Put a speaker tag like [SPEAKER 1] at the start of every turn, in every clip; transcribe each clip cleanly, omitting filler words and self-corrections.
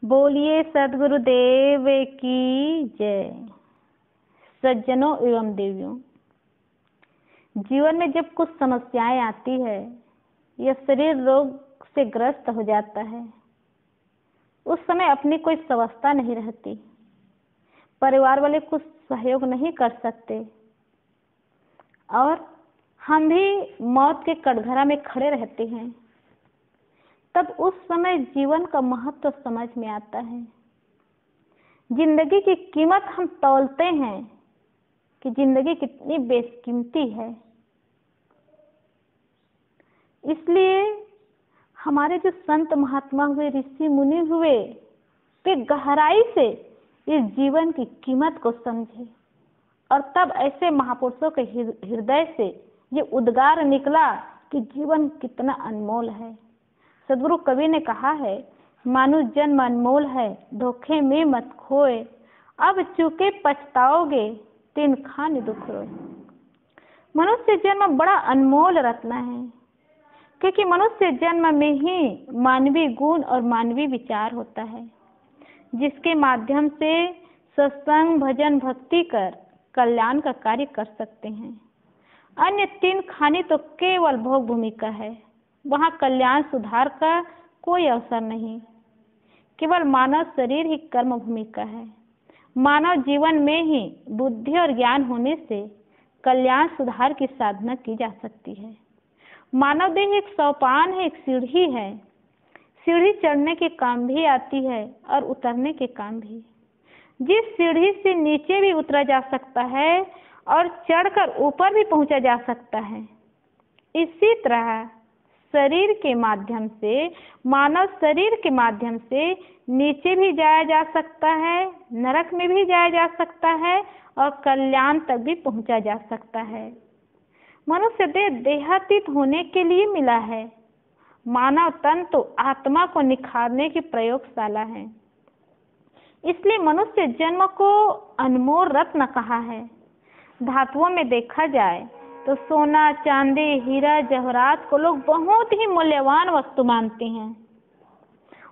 [SPEAKER 1] बोलिए सद्गुरुदेव की जय। सज्जनों एवं देवियों, जीवन में जब कुछ समस्याएं आती है या शरीर रोग से ग्रस्त हो जाता है, उस समय अपनी कोई व्यवस्था नहीं रहती, परिवार वाले कुछ सहयोग नहीं कर सकते और हम भी मौत के कटघरा में खड़े रहते हैं। तब उस समय जीवन का महत्व समझ में आता है। जिंदगी की कीमत हम तौलते हैं कि जिंदगी कितनी बेकीमती है। इसलिए हमारे जो संत महात्मा हुए, ऋषि मुनि हुए, वे गहराई से इस जीवन की कीमत को समझे और तब ऐसे महापुरुषों के हृदय से ये उद्गार निकला कि जीवन कितना अनमोल है। सदगुरु कवि ने कहा है, मानुष जन्म अनमोल है, धोखे में मत खोए, अब चूके पछताओगे, तीन खान दुख रोए। मनुष्य जन्म बड़ा अनमोल रत्न है, क्योंकि मनुष्य जन्म में ही मानवीय गुण और मानवीय विचार होता है, जिसके माध्यम से सत्संग, भजन, भक्ति कर कल्याण का कार्य कर सकते हैं। अन्य तीन खानी तो केवल भोग भूमिका है, वहाँ कल्याण सुधार का कोई अवसर नहीं। केवल मानव शरीर ही कर्म भूमिका है। मानव जीवन में ही बुद्धि और ज्ञान होने से कल्याण सुधार की साधना की जा सकती है। मानव देह एक सोपान है, एक सीढ़ी है। सीढ़ी चढ़ने के काम भी आती है और उतरने के काम भी। जिस सीढ़ी से नीचे भी उतरा जा सकता है और चढ़कर ऊपर भी पहुंचा जा सकता है, इसी तरह शरीर के माध्यम से, मानव शरीर के माध्यम से नीचे भी जाया जा सकता है, नरक में भी जाया जा सकता है और कल्याण तक भी पहुंचा जा सकता है। मनुष्य देह देहातीत होने के लिए मिला है। मानव तन तो आत्मा को निखारने की प्रयोगशाला है। इसलिए मनुष्य जन्म को अनमोल रत्न कहा है। धातुओं में देखा जाए तो सोना, चांदी, हीरा, जवाहरात को लोग बहुत ही मूल्यवान वस्तु मानते हैं।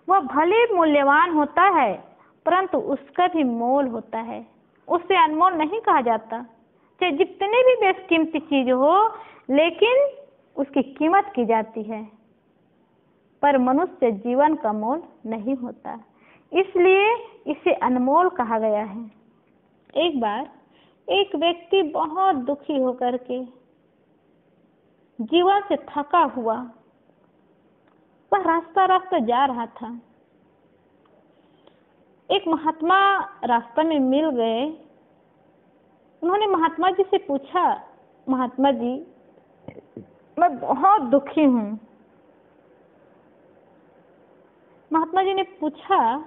[SPEAKER 1] वह भले मूल्यवान होता है, परंतु उसका भी मोल होता है, उससे अनमोल नहीं कहा जाता। चाहे जितनी भी बेशकीमती चीज हो, लेकिन उसकी कीमत की जाती है, पर मनुष्य जीवन का मोल नहीं होता, इसलिए इसे अनमोल कहा गया है। एक बार एक व्यक्ति बहुत दुखी होकर के, जीवन से थका हुआ, वह रास्ता रास्ता जा रहा था। एक महात्मा रास्ता में मिल गए। उन्होंने महात्मा जी से पूछा, महात्मा जी, मैं बहुत दुखी हूँ। महात्मा जी ने पूछा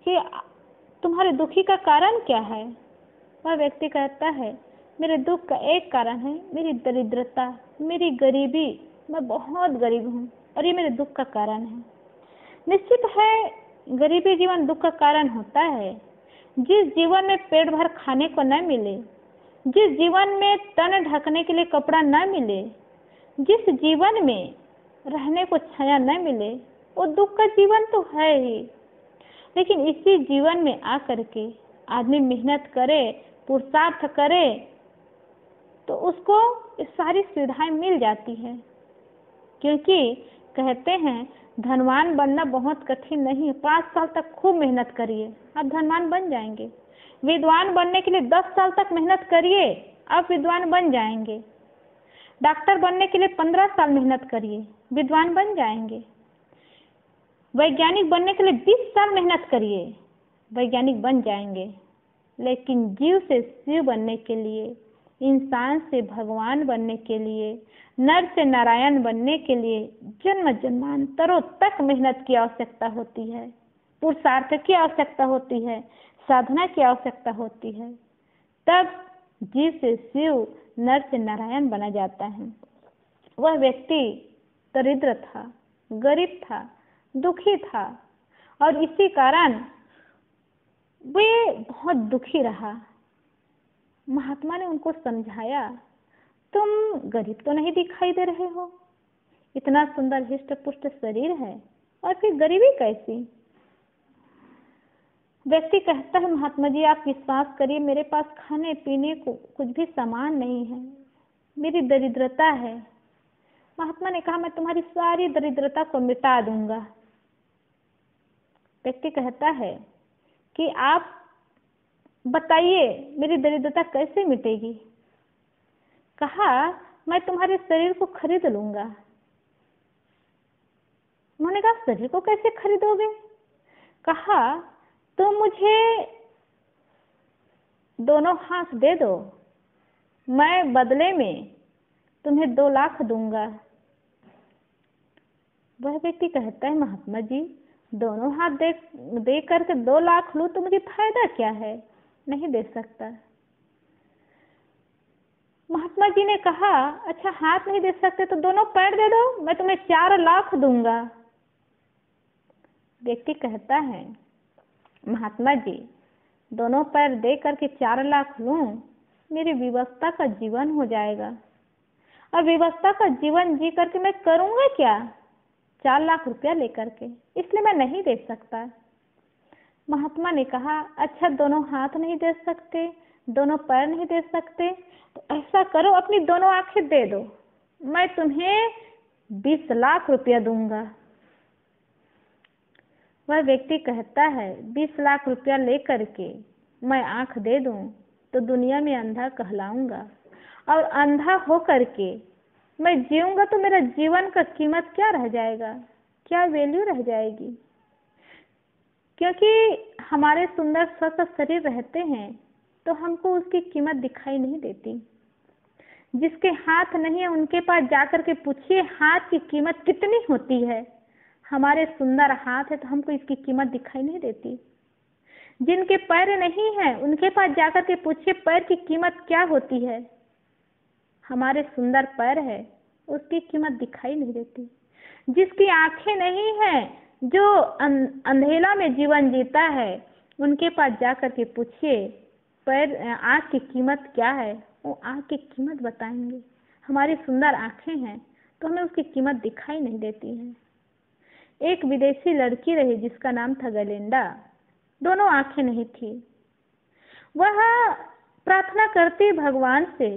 [SPEAKER 1] कि तुम्हारे दुखी का कारण क्या है? वह व्यक्ति कहता है, मेरे दुख का एक कारण है मेरी दरिद्रता, मेरी गरीबी। मैं बहुत गरीब हूँ और ये मेरे दुख का कारण है। निश्चित है, गरीबी जीवन दुख का कारण होता है। जिस जीवन में पेट भर खाने को न मिले, जिस जीवन में तन ढकने के लिए कपड़ा न मिले, जिस जीवन में रहने को छाया न मिले, वो दुख का जीवन तो है ही। लेकिन इसी जीवन में आकर के आदमी मेहनत करे, पुरुषार्थ करे, तो उसको सारी सुविधाएं मिल जाती है। क्योंकि कहते हैं, धनवान बनना बहुत कठिन नहीं, 5 साल तक खूब मेहनत करिए, आप धनवान बन जाएंगे। विद्वान बनने के लिए 10 साल तक मेहनत करिए, आप विद्वान बन जाएंगे। डॉक्टर बनने के लिए 15 साल मेहनत करिए, विद्वान बन जाएंगे। वैज्ञानिक बनने के लिए 20 साल मेहनत करिए, वैज्ञानिक बन जाएंगे। लेकिन जीव से शिव बनने के लिए, इंसान से भगवान बनने के लिए, नर से नारायण बनने के लिए जन्म जन्मांतरों तक मेहनत की आवश्यकता होती है, पुरुषार्थ की आवश्यकता होती है, साधना की आवश्यकता होती है। तब जीव से शिव, नर से नारायण बना जाता है। वह व्यक्ति दरिद्र था, गरीब था, दुखी था और इसी कारण वे बहुत दुखी रहा। महात्मा ने उनको समझाया, तुम गरीब तो नहीं दिखाई दे रहे हो, इतना सुंदर हिष्ट पुष्ट शरीर है और फिर गरीबी कैसी? व्यक्ति कहता है, महात्मा जी आप विश्वास करिए, मेरे पास खाने पीने को कुछ भी सामान नहीं है, मेरी दरिद्रता है। महात्मा ने कहा, मैं तुम्हारी सारी दरिद्रता को मिटा दूंगा। व्यक्ति कहता है कि आप बताइए मेरी दरिद्रता कैसे मिटेगी। कहा, मैं तुम्हारे शरीर को खरीद लूंगा। उन्होंने कहा, शरीर को कैसे खरीदोगे? कहा, तुम मुझे दोनों हाथ दे दो, मैं बदले में तुम्हें 2 लाख दूंगा। वह व्यक्ति कहता है, महात्मा जी दोनों हाथ दे करके 2 लाख लूं तो मुझे फायदा क्या है? नहीं दे सकता। महात्मा जी ने कहा, अच्छा हाथ नहीं दे सकते तो दोनों पैर दे दो, मैं तुम्हें 4 लाख दूंगा। व्यक्ति कहता है, महात्मा जी दोनों पैर दे करके 4 लाख लूं, मेरी विवस्ता का जीवन हो जाएगा, और विवस्ता का जीवन जी करके मैं करूंगा क्या 4 लाख रुपया लेकर के, इसलिए मैं नहीं दे सकता। महात्मा ने कहा, अच्छा दोनों हाथ नहीं दे सकते, दोनों पैर नहीं दे सकते, तो ऐसा करो अपनी दोनों आंखें दे दो, मैं तुम्हें 20 लाख रुपया दूंगा। वह व्यक्ति कहता है, 20 लाख रुपया लेकर के मैं आंख दे दूं तो दुनिया में अंधा कहलाऊंगा, और अंधा हो करके मैं जीऊंगा तो मेरा जीवन का कीमत क्या रह जाएगा, क्या वैल्यू रह जाएगी? क्योंकि हमारे सुंदर स्वस्थ शरीर रहते हैं तो हमको उसकी कीमत दिखाई नहीं देती। जिसके हाथ नहीं है उनके पास जाकर के पूछिए हाथ की कीमत कितनी होती है। हमारे सुंदर हाथ है तो हमको इसकी कीमत दिखाई नहीं देती। जिनके पैर नहीं है उनके पास जाकर के पूछिए पैर की कीमत क्या होती है। हमारे सुंदर पैर है उसकी कीमत दिखाई नहीं देती। जिसकी आंखें नहीं है, जो अंधेला में जीवन जीता है, उनके पास जाकर के पूछिए पैर आँख की कीमत क्या है, वो आँख की कीमत बताएंगे। हमारी सुंदर आंखें हैं तो हमें उसकी कीमत दिखाई नहीं देती है। एक विदेशी लड़की रही जिसका नाम था गलिंडा। दोनों आंखें नहीं थी। वह प्रार्थना करती भगवान से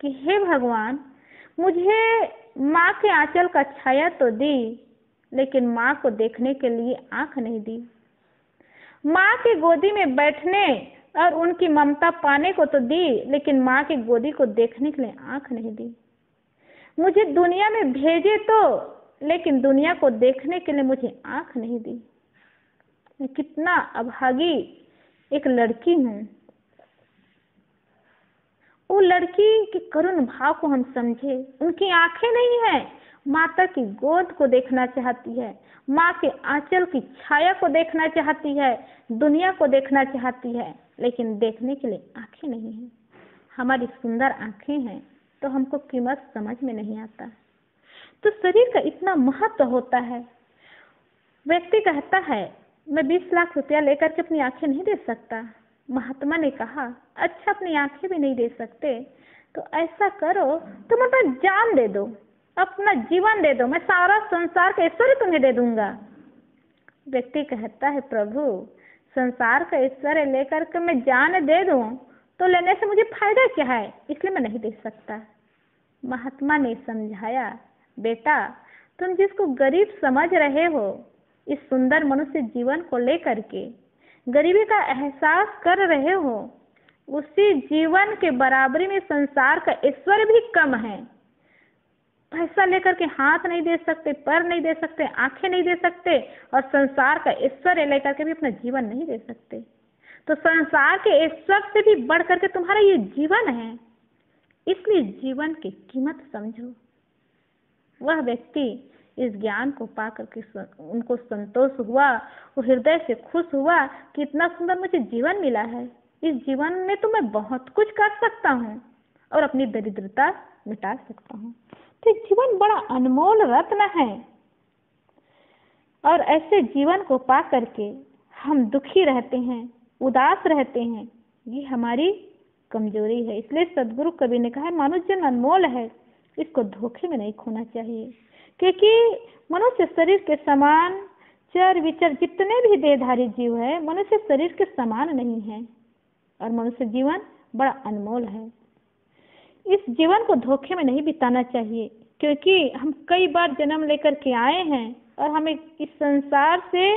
[SPEAKER 1] कि हे भगवान, मुझे माँ के आंचल का छाया तो दी, लेकिन माँ को देखने के लिए आंख नहीं दी। माँ की गोदी में बैठने और उनकी ममता पाने को तो दी, लेकिन माँ की गोदी को देखने के लिए आंख नहीं दी। मुझे दुनिया में भेजे तो, लेकिन दुनिया को देखने के लिए मुझे आंख नहीं दी। मैं कितना अभागी एक लड़की हूँ। वो लड़की के करुण भाव को हम समझे। उनकी आंखें नहीं है, माता की गोद को देखना चाहती है, माँ के आंचल की छाया को देखना चाहती है, दुनिया को देखना चाहती है, लेकिन देखने के लिए आंखें नहीं है। हमारी सुंदर आंखें हैं तो हमको कीमत समझ में नहीं आता। तो शरीर का इतना महत्व होता है। व्यक्ति कहता है मैं 20 लाख रुपया लेकर के अपनी आंखें नहीं दे सकता। महात्मा ने कहा, अच्छा अपनी आंखें भी नहीं दे सकते तो ऐसा करो, तुम अपना जान दे दो, अपना जीवन दे दो, मैं सारा संसार का ऐश्वर्य तुम्हें दे दूंगा। व्यक्ति कहता है, प्रभु संसार का ऐश्वर्य लेकर के मैं जान दे दूं तो लेने से मुझे फायदा क्या है, इसलिए मैं नहीं दे सकता। महात्मा ने समझाया, बेटा तुम जिसको गरीब समझ रहे हो, इस सुंदर मनुष्य जीवन को लेकर के गरीबी का एहसास कर रहे हो, उसी जीवन के बराबरी में संसार का ऐश्वर्य भी कम है। पैसा लेकर के हाथ नहीं दे सकते, पैर नहीं दे सकते, आंखें नहीं दे सकते, और संसार का ऐश्वर्य लेकर के भी अपना जीवन नहीं दे सकते। तो संसार के ऐश्वर्य से भी बढ़ करके तुम्हारा ये जीवन है, इसलिए जीवन की कीमत समझो। वह व्यक्ति इस ज्ञान को पा करके उनको संतोष हुआ, वो हृदय से खुश हुआ कि इतना सुंदर मुझे जीवन मिला है। इस जीवन में तो मैं बहुत कुछ कर सकता हूँ और अपनी दरिद्रता मिटा सकता हूँ। तो जीवन बड़ा अनमोल रत्न है, और ऐसे जीवन को पा करके हम दुखी रहते हैं, उदास रहते हैं, ये हमारी कमजोरी है। इसलिए सदगुरु कवि ने कहा, मानव जन्म अनमोल है, इसको धोखे में नहीं खोना चाहिए। क्योंकि मनुष्य शरीर के समान चर विचर जितने भी देहधारी जीव है मनुष्य शरीर के समान नहीं है और मनुष्य जीवन बड़ा अनमोल है। इस जीवन को धोखे में नहीं बिताना चाहिए, क्योंकि हम कई बार जन्म लेकर के आए हैं और हमें इस संसार से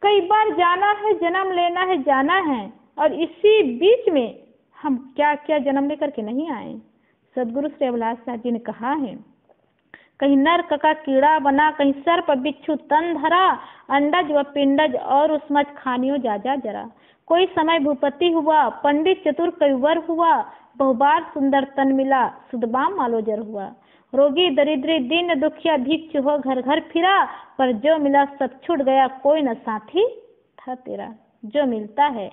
[SPEAKER 1] कई बार जाना है, जन्म लेना है, जाना है, और इसी बीच में हम क्या क्या जन्म लेकर के नहीं आए। सदगुरु श्री अभिलाष शाह जी ने कहा है, कहीं नरक का कीड़ा बना, कहीं सर्प बिच्छू तन धरा, अंडज व पिंडज और उसमच खानियो जा जा जरा। कोई समय भूपति हुआ, पंडित चतुर कविवर हुआ, बहुबार सुंदर तन मिला, सुदबाम मालोजर हुआ। रोगी दरिद्री दीन दुखिया भिक्षु हो घर घर फिरा, पर जो मिला सब छूट गया, कोई न साथी था तेरा। जो मिलता है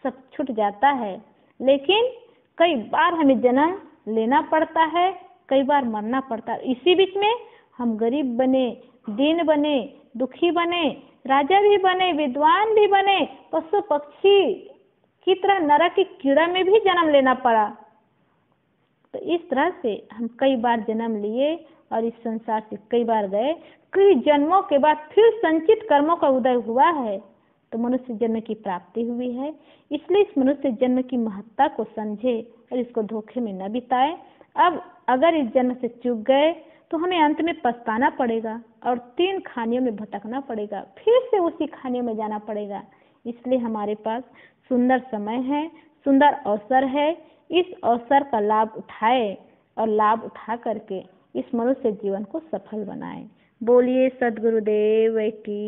[SPEAKER 1] सब छूट जाता है, लेकिन कई बार हमें जन्म लेना पड़ता है, कई बार मरना पड़ता है। इसी बीच में हम गरीब बने, दीन बने, दुखी बने, राजा भी बने, विद्वान भी बने, पशु पक्षी की तरह नरक की कीड़ा में भी जन्म लेना पड़ा। तो इस तरह से हम कई बार जन्म लिए और इस संसार से कई बार गए। कई जन्मों के बाद फिर संचित कर्मों का उदय हुआ है तो मनुष्य जन्म की प्राप्ति हुई है। इसलिए इस मनुष्य जन्म की महत्ता को समझे और इसको धोखे में न बिताए। अब अगर इस जन्म से चूक गए तो हमें अंत में पछताना पड़ेगा और 3 खानियों में भटकना पड़ेगा, फिर से उसी खानियों में जाना पड़ेगा। इसलिए हमारे पास सुंदर समय है, सुंदर अवसर है। इस अवसर का लाभ उठाए और लाभ उठा करके इस मनुष्य जीवन को सफल बनाए। बोलिए सद्गुरुदेव की।